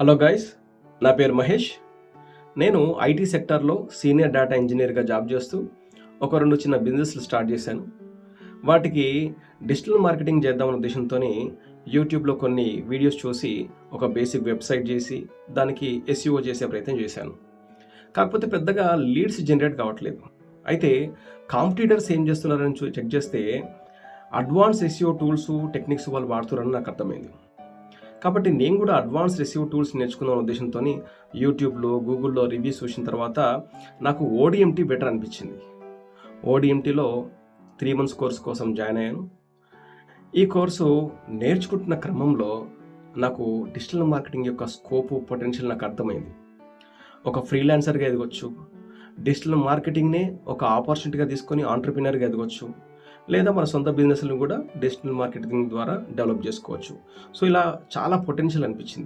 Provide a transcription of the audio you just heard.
Hello guys, నా పేరు మహేష్. నేను ఐటీ సెక్టార్లో సీనియర్ డేటా ఇంజనీర్గా జాబ్ చేస్తూ ఒక 2 చిన్న బిజినెస్లు స్టార్ట్ చేశాను. వాటికి డిజిటల్ మార్కెటింగ్ చేద్దామన్న ఉద్దేశంతో యూట్యూబ్లో కొన్ని వీడియోస్ చూసి ఒక బేసిక్ వెబ్సైట్ చేసి దానికి ఎస్ఈఓ చేసే ప్రయత్నం చేశాను. కాకపోతే పెద్దగా లీడ్స్ జనరేట్ కావట్లేదు. అయితే కాంపిటీటర్స్ ఏం చేస్తున్నారని చెక్ చేస్తే అడ్వాన్స్ ఎస్ఈఓ టూల్స్, టెక్నిక్స్ వాళ్ళు వాడుతున్నారని నాకు అర్థమైంది. కాబట్టి నేను కూడా అడ్వాన్స్ ఎస్ఈఓ టూల్స్ నేర్చుకుందాం ఉద్దేశంతో యూట్యూబ్లో, గూగుల్లో రివ్యూస్ చూసిన తర్వాత నాకు ఓడిఎంటీ బెటర్ అనిపించింది. ఓడిఎంటీలో 3 months కోర్స్ కోసం జాయిన్ అయ్యాను. ఈ కోర్సు నేర్చుకుంటున్న క్రమంలో నాకు డిజిటల్ మార్కెటింగ్ యొక్క స్కోపు, పొటెన్షియల్ నాకు అర్థమైంది. ఒక ఫ్రీలాన్సర్గా ఎదగొచ్చు, డిజిటల్ మార్కెటింగ్నే ఒక ఆపర్చునిటీగా తీసుకొని ఆంటర్‌ప్రెన్యూర్‌గా ఎదగొచ్చు, లేదా మన సొంత బిజినెస్‌లను కూడా డిజిటల్ మార్కెటింగ్ ద్వారా డెవలప్ చేసుకోవచ్చు. సో ఇలా చాలా పొటెన్షియల్ అనిపించింది.